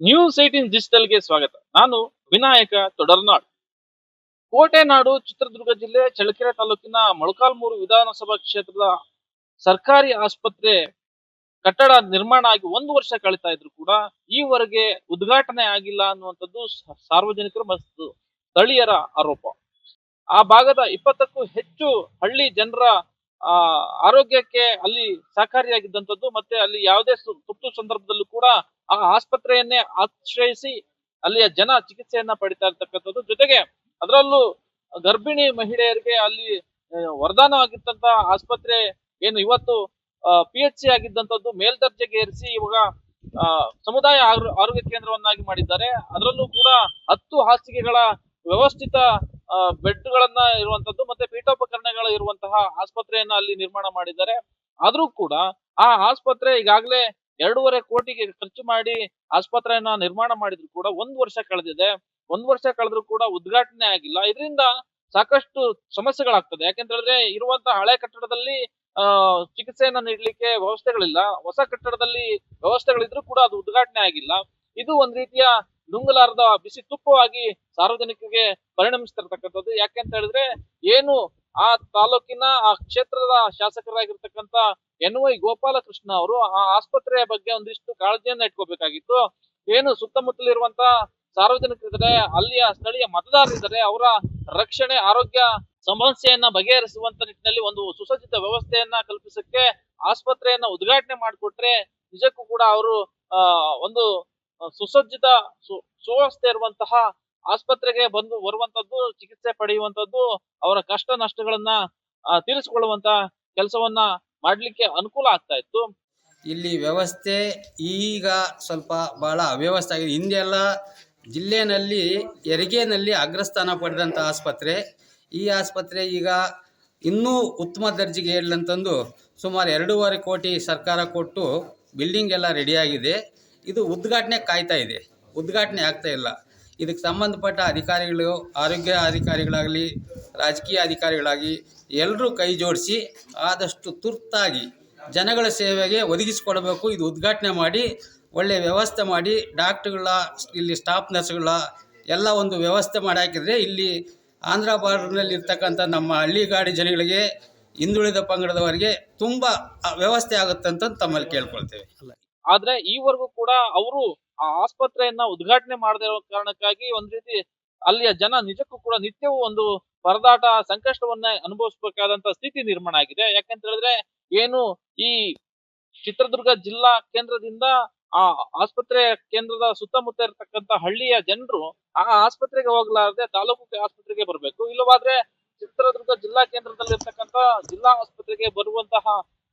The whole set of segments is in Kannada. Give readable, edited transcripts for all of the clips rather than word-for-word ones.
ನ್ಯೂಸ್ 18 ಡಿಜಿಟಲ್ಗೆ ಸ್ವಾಗತ. ನಾನು ವಿನಾಯಕ ತೊಡರ್ನಾಳ್. ಕೋಟೆನಾಡು ಚಿತ್ರದುರ್ಗ ಜಿಲ್ಲೆ ಚಳ್ಳಕೆರೆ ತಾಲೂಕಿನ ಮೊಳಕಾಲ್ಮೂರು ವಿಧಾನಸಭಾ ಕ್ಷೇತ್ರದ ಸರ್ಕಾರಿ ಆಸ್ಪತ್ರೆ ಕಟ್ಟಡ ನಿರ್ಮಾಣ ಆಗಿ 1 ವರ್ಷ ಕಳೀತಾ ಇದ್ರು ಕೂಡ ಈವರೆಗೆ ಉದ್ಘಾಟನೆ ಆಗಿಲ್ಲ ಅನ್ನುವಂಥದ್ದು ಸಾರ್ವಜನಿಕರು ಮತ್ತು ಸ್ಥಳೀಯರ ಆರೋಪ. ಆ ಭಾಗದ 20ಕ್ಕೂ ಹೆಚ್ಚು ಹಳ್ಳಿ ಜನರ ಆರೋಗ್ಯಕ್ಕೆ ಅಲ್ಲಿ ಸಹಕಾರಿಯಾಗಿದ್ದಂಥದ್ದು. ಮತ್ತೆ ಅಲ್ಲಿ ಯಾವುದೇ ತುರ್ತು ಸಂದರ್ಭದಲ್ಲೂ ಕೂಡ ಆ ಆಸ್ಪತ್ರೆಯನ್ನೇ ಆಶ್ರಯಿಸಿ ಅಲ್ಲಿಯ ಜನ ಚಿಕಿತ್ಸೆಯನ್ನ ಪಡಿತಾ ಇರ್ತಕ್ಕಂಥದ್ದು. ಜೊತೆಗೆ ಅದರಲ್ಲೂ ಗರ್ಭಿಣಿ ಮಹಿಳೆಯರಿಗೆ ಅಲ್ಲಿ ವರದಾನವಾಗಿದ್ದಂತ ಆಸ್ಪತ್ರೆ ಏನು ಇವತ್ತು PHC ಆಗಿದ್ದಂಥದ್ದು ಮೇಲ್ದರ್ಜೆಗೆ ಏರಿಸಿ ಇವಾಗ ಸಮುದಾಯ ಆರೋಗ್ಯ ಕೇಂದ್ರವನ್ನಾಗಿ ಮಾಡಿದ್ದಾರೆ. ಅದರಲ್ಲೂ ಕೂಡ 10 ಹಾಸಿಗೆಗಳ ವ್ಯವಸ್ಥಿತ ಬೆಡ್ಗಳನ್ನ ಇರುವಂತದ್ದು ಮತ್ತೆ ಪೀಠೋಪಕರಣಗಳು ಇರುವಂತಹ ಆಸ್ಪತ್ರೆಯನ್ನ ಅಲ್ಲಿ ನಿರ್ಮಾಣ ಮಾಡಿದ್ದಾರೆ. ಆದ್ರೂ ಕೂಡ ಆ ಆಸ್ಪತ್ರೆ ಈಗಾಗಲೇ 2.5 ಕೋಟಿಗೆ ಖರ್ಚು ಮಾಡಿ ಆಸ್ಪತ್ರೆಯನ್ನ ನಿರ್ಮಾಣ ಮಾಡಿದ್ರು ಕೂಡ 1 ವರ್ಷ ಕಳೆದಿದೆ. 1 ವರ್ಷ ಕಳೆದ್ರೂ ಕೂಡ ಉದ್ಘಾಟನೆ ಆಗಿಲ್ಲ. ಇದರಿಂದ ಸಾಕಷ್ಟು ಸಮಸ್ಯೆಗಳಾಗ್ತದೆ. ಯಾಕೆಂತ ಹೇಳಿದ್ರೆ ಇರುವಂತಹ ಹಳೆ ಕಟ್ಟಡದಲ್ಲಿ ಚಿಕಿತ್ಸೆಯನ್ನ ನೀಡಲಿಕ್ಕೆ ವ್ಯವಸ್ಥೆಗಳಿಲ್ಲ. ಹೊಸ ಕಟ್ಟಡದಲ್ಲಿ ವ್ಯವಸ್ಥೆಗಳಿದ್ರೂ ಕೂಡ ಅದು ಉದ್ಘಾಟನೆ ಆಗಿಲ್ಲ. ಇದು ಒಂದ್ ರೀತಿಯ ನುಂಗಲಾರದ ಬಿಸಿ ತುಪ್ಪವಾಗಿ ಸಾರ್ವಜನಿಕರಿಗೆ ಪರಿಣಮಿಸ್ತಿರ್ತಕ್ಕಂಥದ್ದು. ಯಾಕೆಂತ ಹೇಳಿದ್ರೆ ಏನು ಆ ತಾಲೂಕಿನ ಆ ಕ್ಷೇತ್ರದ ಶಾಸಕರಾಗಿರ್ತಕ್ಕಂಥ NY ಗೋಪಾಲಕೃಷ್ಣ ಅವರು ಆ ಆಸ್ಪತ್ರೆಯ ಬಗ್ಗೆ ಒಂದಿಷ್ಟು ಕಾಳಜಿಯನ್ನ ಇಟ್ಕೋಬೇಕಾಗಿತ್ತು. ಏನು ಸುತ್ತಮುತ್ತಲಿರುವಂತ ಸಾರ್ವಜನಿಕರಿದ್ದಾರೆ, ಅಲ್ಲಿಯ ಸ್ಥಳೀಯ ಮತದಾರರಿದ್ದಾರೆ, ಅವರ ರಕ್ಷಣೆ ಆರೋಗ್ಯ ಸಮಸ್ಯೆಯನ್ನ ಬಗೆಹರಿಸುವಂತ ನಿಟ್ಟಿನಲ್ಲಿ ಒಂದು ಸುಸಜ್ಜಿತ ವ್ಯವಸ್ಥೆಯನ್ನ ಕಲ್ಪಿಸಕ್ಕೆ ಆಸ್ಪತ್ರೆಯನ್ನ ಉದ್ಘಾಟನೆ ಮಾಡಿಕೊಟ್ರೆ ನಿಜಕ್ಕೂ ಕೂಡ ಅವರು ಒಂದು ಸುಸಜ್ಜಿತ ಸುವ್ಯವಸ್ಥೆ ಇರುವಂತಹ ಆಸ್ಪತ್ರೆಗೆ ಬಂದು ಬರುವಂತದ್ದು, ಚಿಕಿತ್ಸೆ ಪಡೆಯುವಂತದ್ದು, ಅವರ ಕಷ್ಟ ನಷ್ಟಗಳನ್ನ ತೀರಿಸಿಕೊಳ್ಳುವಂತ ಕೆಲಸವನ್ನ ಮಾಡ್ಲಿಕ್ಕೆ ಅನುಕೂಲ ಆಗ್ತಾ ಇತ್ತು. ಇಲ್ಲಿ ವ್ಯವಸ್ಥೆ ಈಗ ಸ್ವಲ್ಪ ಬಹಳ ಅವ್ಯವಸ್ಥೆ ಆಗಿದೆ. ಹಿಂದೆಲ್ಲ ಜಿಲ್ಲೆಯಲ್ಲಿ ಹೆರಿಗೆನಲ್ಲಿ ಅಗ್ರಸ್ಥಾನ ಪಡೆದಂಥ ಆಸ್ಪತ್ರೆ. ಈ ಆಸ್ಪತ್ರೆ ಈಗ ಇನ್ನೂ ಉತ್ತಮ ದರ್ಜೆಗೆ ಏಳಂತಂದು ಸುಮಾರು 2.5 ಕೋಟಿ ಸರ್ಕಾರ ಕೊಟ್ಟು ಬಿಲ್ಡಿಂಗ್ ಎಲ್ಲ ರೆಡಿಯಾಗಿದೆ. ಇದು ಉದ್ಘಾಟನೆ ಕಾಯ್ತಾ ಇದೆ, ಉದ್ಘಾಟನೆ ಆಗ್ತಾ ಇಲ್ಲ. ಇದಕ್ಕೆ ಸಂಬಂಧಪಟ್ಟ ಅಧಿಕಾರಿಗಳು, ಆರೋಗ್ಯ ಅಧಿಕಾರಿಗಳಾಗಲಿ, ರಾಜಕೀಯ ಅಧಿಕಾರಿಗಳಾಗಿ ಎಲ್ಲರೂ ಕೈ ಜೋಡಿಸಿ ಆದಷ್ಟು ತುರ್ತಾಗಿ ಜನಗಳ ಸೇವೆಗೆ ಒದಗಿಸಿಕೊಡಬೇಕು. ಇದು ಉದ್ಘಾಟನೆ ಮಾಡಿ ಒಳ್ಳೆಯ ವ್ಯವಸ್ಥೆ ಮಾಡಿ ಡಾಕ್ಟ್ರುಗಳ, ಇಲ್ಲಿ ಸ್ಟಾಫ್ ನರ್ಸ್ಗಳ ಎಲ್ಲ ಒಂದು ವ್ಯವಸ್ಥೆ ಮಾಡಿ ಹಾಕಿದರೆ ಇಲ್ಲಿ ಆಂಧ್ರ ಬಾರ್ಡರ್ನಲ್ಲಿ ಇರ್ತಕ್ಕಂಥ ನಮ್ಮ ಹಳ್ಳಿಗಾಡಿ ಜನಗಳಿಗೆ, ಹಿಂದುಳಿದ ಪಂಗಡದವರಿಗೆ ತುಂಬ ವ್ಯವಸ್ಥೆ ಆಗುತ್ತೆ ಅಂತ ತಮ್ಮಲ್ಲಿ ಕೇಳ್ಕೊಳ್ತೇವೆ. ಆದ್ರೆ ಈವರೆಗೂ ಕೂಡ ಅವರು ಆ ಆಸ್ಪತ್ರೆಯನ್ನ ಉದ್ಘಾಟನೆ ಮಾಡದೇ ಇರೋ ಕಾರಣಕ್ಕಾಗಿ ಒಂದ್ ರೀತಿ ಅಲ್ಲಿಯ ಜನ ನಿಜಕ್ಕೂ ಕೂಡ ನಿತ್ಯವೂ ಒಂದು ಪರದಾಟ, ಸಂಕಷ್ಟವನ್ನ ಅನುಭವಿಸಬೇಕಾದಂತ ಸ್ಥಿತಿ ನಿರ್ಮಾಣ ಆಗಿದೆ. ಯಾಕಂತ ಹೇಳಿದ್ರೆ ಏನು ಈ ಚಿತ್ರದುರ್ಗ ಜಿಲ್ಲಾ ಕೇಂದ್ರದಿಂದ ಆ ಆಸ್ಪತ್ರೆ ಕೇಂದ್ರದ ಸುತ್ತಮುತ್ತ ಇರತಕ್ಕಂತ ಹಳ್ಳಿಯ ಜನರು ಆ ಆಸ್ಪತ್ರೆಗೆ ಹೋಗ್ಲಾರ್ದೆ ತಾಲೂಕು ಆಸ್ಪತ್ರೆಗೆ ಬರಬೇಕು. ಇಲ್ಲವಾದ್ರೆ ಚಿತ್ರದುರ್ಗ ಜಿಲ್ಲಾ ಕೇಂದ್ರದಲ್ಲಿ ಇರ್ತಕ್ಕಂತ ಜಿಲ್ಲಾ ಆಸ್ಪತ್ರೆಗೆ ಬರುವಂತಹ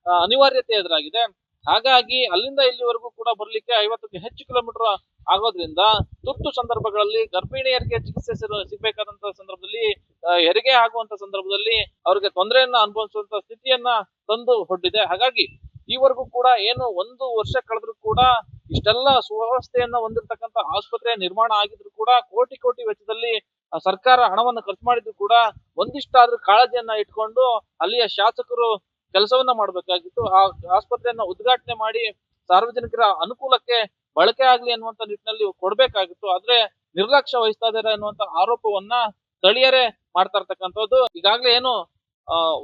ಅನಿವಾರ್ಯತೆ ಎದುರಾಗಿದೆ. ಹಾಗಾಗಿ ಅಲ್ಲಿಂದ ಇಲ್ಲಿವರೆಗೂ ಕೂಡ ಬರ್ಲಿಕ್ಕೆ 50ಕ್ಕೂ ಹೆಚ್ಚು ಕಿಲೋಮೀಟರ್ ಆಗೋದ್ರಿಂದ ತುರ್ತು ಸಂದರ್ಭಗಳಲ್ಲಿ ಗರ್ಭಿಣಿಯರಿಗೆ ಚಿಕಿತ್ಸೆ ಸಿಗ್ಬೇಕಾದಂತ ಸಂದರ್ಭದಲ್ಲಿ, ಹೆರಿಗೆ ಆಗುವಂತ ಸಂದರ್ಭದಲ್ಲಿ ಅವರಿಗೆ ತೊಂದರೆಯನ್ನ ಅನುಭವಿಸುವಂತ ಸ್ಥಿತಿಯನ್ನ ತಂದು ಹೊಡ್ಡಿದೆ. ಹಾಗಾಗಿ ಈವರೆಗೂ ಕೂಡ ಏನು 1 ವರ್ಷ ಕಳೆದ್ರು ಕೂಡ ಇಷ್ಟೆಲ್ಲ ಸುವ್ಯವಸ್ಥೆಯನ್ನ ಹೊಂದಿರತಕ್ಕಂತ ಆಸ್ಪತ್ರೆ ನಿರ್ಮಾಣ ಆಗಿದ್ರು ಕೂಡ ಕೋಟಿ ವೆಚ್ಚದಲ್ಲಿ ಸರ್ಕಾರ ಹಣವನ್ನು ಖರ್ಚು ಮಾಡಿದ್ರು ಕೂಡ ಒಂದಿಷ್ಟಾದ್ರೂ ಕಾಳಜಿಯನ್ನ ಇಟ್ಕೊಂಡು ಅಲ್ಲಿಯ ಶಾಸಕರು ಕೆಲಸವನ್ನ ಮಾಡಬೇಕಾಗಿತ್ತು. ಆ ಆಸ್ಪತ್ರೆಯನ್ನ ಉದ್ಘಾಟನೆ ಮಾಡಿ ಸಾರ್ವಜನಿಕರ ಅನುಕೂಲಕ್ಕೆ ಬಳಕೆ ಆಗ್ಲಿ ಅನ್ನುವಂತ ನಿಟ್ಟಿನಲ್ಲಿ ಕೊಡ್ಬೇಕಾಗಿತ್ತು. ಆದ್ರೆ ನಿರ್ಲಕ್ಷ್ಯ ವಹಿಸ್ತಾ ಇದ್ದಾರೆ ಅನ್ನುವಂತ ಆರೋಪವನ್ನ ಸ್ಥಳೀಯರೇ ಮಾಡ್ತಾ ಇರ್ತಕ್ಕಂಥದ್ದು. ಈಗಾಗ್ಲೇ ಏನು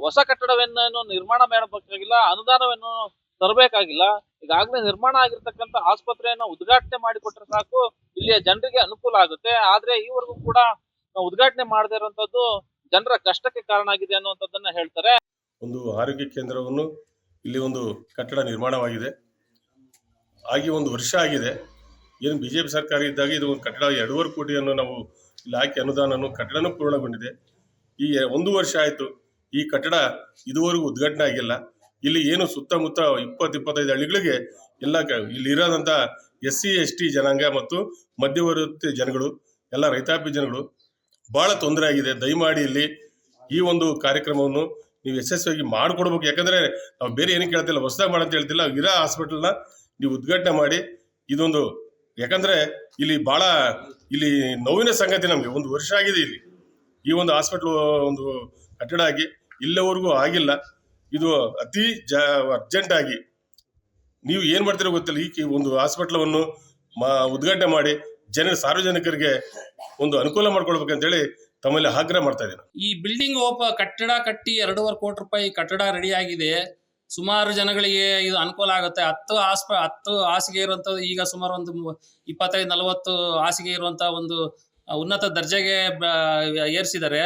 ಹೊಸ ಕಟ್ಟಡವೇನು ನಿರ್ಮಾಣ ಮಾಡಬೇಕಾಗಿಲ್ಲ, ಅನುದಾನವನ್ನು ತರಬೇಕಾಗಿಲ್ಲ. ಈಗಾಗಲೇ ನಿರ್ಮಾಣ ಆಗಿರ್ತಕ್ಕಂಥ ಆಸ್ಪತ್ರೆಯನ್ನ ಉದ್ಘಾಟನೆ ಮಾಡಿಕೊಟ್ರೆ ಸಾಕು, ಇಲ್ಲಿಯ ಜನರಿಗೆ ಅನುಕೂಲ ಆಗುತ್ತೆ. ಆದ್ರೆ ಈವರೆಗೂ ಕೂಡ ಉದ್ಘಾಟನೆ ಮಾಡದೇ ಇರುವಂತದ್ದು ಜನರ ಕಷ್ಟಕ್ಕೆ ಕಾರಣ ಆಗಿದೆ ಅನ್ನುವಂಥದ್ದನ್ನ ಹೇಳ್ತಾರೆ. ಒಂದು ಆರೋಗ್ಯ ಕೇಂದ್ರವನ್ನು ಇಲ್ಲಿ ಒಂದು ಕಟ್ಟಡ ನಿರ್ಮಾಣವಾಗಿದೆ. ಆಗಿ 1 ವರ್ಷ ಆಗಿದೆ. ಏನು BJP ಸರ್ಕಾರ ಇದ್ದಾಗ ಇದು ಒಂದು ಕಟ್ಟಡ 2.5 ಕೋಟಿಯನ್ನು ನಾವು ಇಲ್ಲಿ ಹಾಕಿ ಅನುದಾನವನ್ನು ಕಟ್ಟಡನೂ ಪೂರ್ಣಗೊಂಡಿದೆ. ಈ 1 ವರ್ಷ ಆಯಿತು, ಈ ಕಟ್ಟಡ ಇದುವರೆಗೂ ಉದ್ಘಾಟನೆ ಆಗಿಲ್ಲ. ಇಲ್ಲಿ ಏನು ಸುತ್ತಮುತ್ತ 20-25 ಹಳ್ಳಿಗಳಿಗೆ ಎಲ್ಲ ಇಲ್ಲಿ ಇರೋದಂಥ SC ST ಜನಾಂಗ ಮತ್ತು ಮಧ್ಯವರ್ತಿ ಜನಗಳು, ಎಲ್ಲ ರೈತಾಪಿ ಜನಗಳು ಭಾಳ ತೊಂದರೆ ಆಗಿದೆ. ದಯಮಾಡಿ ಇಲ್ಲಿ ಈ ಒಂದು ಕಾರ್ಯಕ್ರಮವನ್ನು ನೀವು ಯಶಸ್ವಿಯಾಗಿ ಮಾಡಿಕೊಡ್ಬೇಕು. ಯಾಕಂದರೆ ನಾವು ಬೇರೆ ಏನಕ್ಕೆ ಹೇಳ್ತಿಲ್ಲ, ಹೊಸದಾಗಿ ಮಾಡಂತ ಹೇಳ್ತಿಲ್ಲ. ಇರೋ ಹಾಸ್ಪಿಟಲ್ನ ನೀವು ಉದ್ಘಾಟನೆ ಮಾಡಿ ಇದೊಂದು, ಯಾಕಂದರೆ ಇಲ್ಲಿ ಭಾಳ ಇಲ್ಲಿ ನೋವಿನ ಸಂಗತಿ ನಮಗೆ 1 ವರ್ಷ ಆಗಿದೆ ಇಲ್ಲಿ ಈ ಒಂದು ಹಾಸ್ಪಿಟ್ಲು ಒಂದು ಕಟ್ಟಡ ಆಗಿ ಇಲ್ಲಿವರೆಗೂ ಆಗಿಲ್ಲ. ಇದು ಅತಿ ಅರ್ಜೆಂಟಾಗಿ ನೀವು ಏನು ಮಾಡ್ತೀರೋ ಗೊತ್ತಿಲ್ಲ, ಈ ಒಂದು ಹಾಸ್ಪಿಟ್ಲವನ್ನು ಉದ್ಘಾಟನೆ ಮಾಡಿ ಸಾರ್ವಜನಿಕರಿಗೆ ಒಂದು ಅನುಕೂಲ ಮಾಡ್ಕೊಳ್ಬೇಕಂತೇಳಿ ತಮ್ಮಲ್ಲಿ ಆಗ್ರಹ ಮಾಡ್ತಾ ಇದ್ದೀನಿ. ಈ ಬಿಲ್ಡಿಂಗ್ ಕಟ್ಟಡ ಕಟ್ಟಿ 2.5 ಕೋಟಿ ರೂಪಾಯಿ ಕಟ್ಟಡ ರೆಡಿ ಆಗಿದೆ. ಸುಮಾರು ಜನಗಳಿಗೆ ಇದು ಅನುಕೂಲ ಆಗುತ್ತೆ. 10 ಹಾಸಿಗೆ ಇರುವಂಥದ್ದು ಈಗ ಸುಮಾರು ಒಂದು 25-40 ಹಾಸಿಗೆ ಇರುವಂಥ ಒಂದು ಉನ್ನತ ದರ್ಜೆಗೆ ಏರಿಸಿದ್ದಾರೆ.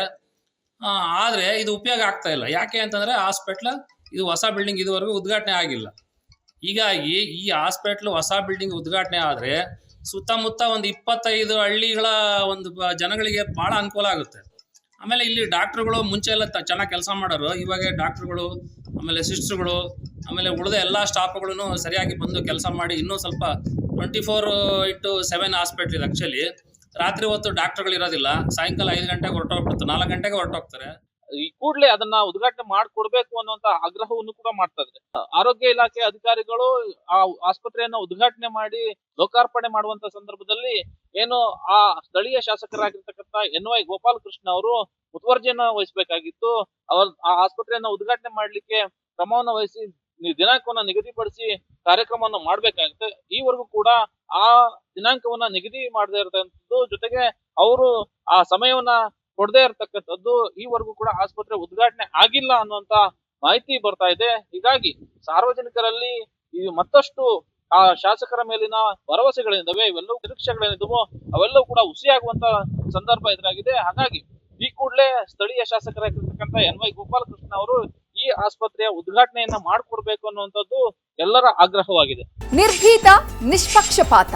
ಆದರೆ ಇದು ಉಪಯೋಗ ಆಗ್ತಾ ಇಲ್ಲ. ಯಾಕೆ ಅಂತಂದರೆ ಹಾಸ್ಪಿಟ್ಲ್ ಇದು ಹೊಸ ಬಿಲ್ಡಿಂಗ್ ಇದುವರೆಗೂ ಉದ್ಘಾಟನೆ ಆಗಿಲ್ಲ. ಹೀಗಾಗಿ ಈ ಹಾಸ್ಪಿಟ್ಲ್ ಹೊಸ ಬಿಲ್ಡಿಂಗ್ ಉದ್ಘಾಟನೆ ಆದರೆ ಸುತ್ತಮುತ್ತ ಒಂದು 25 ಹಳ್ಳಿಗಳ ಒಂದು ಜನಗಳಿಗೆ ಭಾಳ ಅನುಕೂಲ ಆಗುತ್ತೆ. ಆಮೇಲೆ ಇಲ್ಲಿ ಡಾಕ್ಟ್ರುಗಳು ಮುಂಚೆ ಎಲ್ಲ ಚೆನ್ನಾಗಿ ಕೆಲಸ ಮಾಡೋರು. ಇವಾಗ ಡಾಕ್ಟ್ರುಗಳು, ಆಮೇಲೆ ಸಿಸ್ಟ್ರುಗಳು, ಆಮೇಲೆ ಉಳಿದ ಎಲ್ಲ ಸ್ಟಾಫ್ಗಳು ಸರಿಯಾಗಿ ಬಂದು ಕೆಲಸ ಮಾಡಿ ಇನ್ನೂ ಸ್ವಲ್ಪ 24/7 ಹಾಸ್ಪಿಟ್ಲ್ ಇದೆ. ಆ್ಯಕ್ಚುಲಿ ರಾತ್ರಿ ಹೊತ್ತು ಡಾಕ್ಟರ್ಗಳು ಇರೋದಿಲ್ಲ. ಸಾಯಂಕಾಲ 5 ಗಂಟೆಗೆ ಹೊರಟೋಗ್ಬಿಡ್ತಾರೆ, 4 ಗಂಟೆಗೆ ಹೊರಟೋಗ್ತಾರೆ. ಈ ಕೂಡಲೇ ಅದನ್ನ ಉದ್ಘಾಟನೆ ಮಾಡಿಕೊಡ್ಬೇಕು ಅನ್ನುವಂತ ಆಗ್ರಹವನ್ನು ಕೂಡ ಮಾಡ್ತಾ ಇದ್ದಾರೆ. ಆರೋಗ್ಯ ಇಲಾಖೆ ಅಧಿಕಾರಿಗಳು ಆ ಆಸ್ಪತ್ರೆಯನ್ನ ಉದ್ಘಾಟನೆ ಮಾಡಿ ಲೋಕಾರ್ಪಣೆ ಮಾಡುವಂತ ಸಂದರ್ಭದಲ್ಲಿ ಏನು ಆ ಸ್ಥಳೀಯ ಶಾಸಕರಾಗಿರ್ತಕ್ಕಂಥ NY ಗೋಪಾಲಕೃಷ್ಣ ಅವರು ಮುತುವರ್ಜಿಯನ್ನ ವಹಿಸಬೇಕಾಗಿತ್ತು. ಆ ಆಸ್ಪತ್ರೆಯನ್ನ ಉದ್ಘಾಟನೆ ಮಾಡ್ಲಿಕ್ಕೆ ಕ್ರಮವನ್ನು ವಹಿಸಿ ದಿನಾಂಕವನ್ನ ನಿಗದಿಪಡಿಸಿ ಕಾರ್ಯಕ್ರಮವನ್ನು ಮಾಡ್ಬೇಕಾಗುತ್ತೆ. ಈವರೆಗೂ ಕೂಡ ಆ ದಿನಾಂಕವನ್ನ ನಿಗದಿ ಮಾಡದೇ ಇರತಕ್ಕಂಥದ್ದು, ಜೊತೆಗೆ ಅವರು ಆ ಸಮಯವನ್ನ ಕೊಡದೇ ಇರತಕ್ಕಂಥದ್ದು, ಈವರೆಗೂ ಕೂಡ ಆಸ್ಪತ್ರೆ ಉದ್ಘಾಟನೆ ಆಗಿಲ್ಲ ಅನ್ನುವಂತ ಮಾಹಿತಿ ಬರ್ತಾ ಇದೆ. ಹೀಗಾಗಿ ಸಾರ್ವಜನಿಕರಲ್ಲಿ ಈ ಮತ್ತಷ್ಟು ಆ ಶಾಸಕರ ಮೇಲಿನ ಭರವಸೆಗಳಿದ್ದಾವೆ, ಇವೆಲ್ಲವೂ ನಿರೀಕ್ಷೆಗಳೇನಿದವೋ ಅವೆಲ್ಲವೂ ಕೂಡ ಹುಸಿಯಾಗುವಂತ ಸಂದರ್ಭ ಎದುರಾಗಿದೆ. ಹಾಗಾಗಿ ಈ ಕೂಡಲೇ ಸ್ಥಳೀಯ ಶಾಸಕರಾಗಿರ್ತಕ್ಕಂಥ NY ಗೋಪಾಲಕೃಷ್ಣ ಅವರು ಈ ಆಸ್ಪತ್ರೆಯ ಉದ್ಘಾಟನೆಯನ್ನ ಮಾಡಿಕೊಡ್ಬೇಕು ಅನ್ನುವಂಥದ್ದು ಎಲ್ಲರ ಆಗ್ರಹವಾಗಿದೆ. ನಿರ್ಭೀತ, ನಿಷ್ಪಕ್ಷಪಾತ,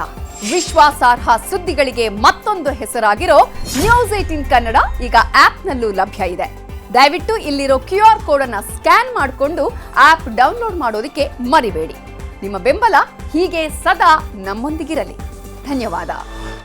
ವಿಶ್ವಾಸಾರ್ಹ ಸುದ್ದಿಗಳಿಗೆ ಮತ್ತೊಂದು ಹೆಸರಾಗಿರೋ ನ್ಯೂಸ್ 18 ಕನ್ನಡ ಈಗ ಆಪ್ನಲ್ಲೂ ಲಭ್ಯ ಇದೆ. ದಯವಿಟ್ಟು ಇಲ್ಲಿರೋ QR ಕೋಡ್ ಅನ್ನ ಸ್ಕ್ಯಾನ್ ಮಾಡಿಕೊಂಡು ಆಪ್ ಡೌನ್ಲೋಡ್ ಮಾಡೋದಕ್ಕೆ ಮರಿಬೇಡಿ. ನಿಮ್ಮ ಬೆಂಬಲ ಹೀಗೆ ಸದಾ ನಮ್ಮೊಂದಿಗಿರಲಿ. ಧನ್ಯವಾದ.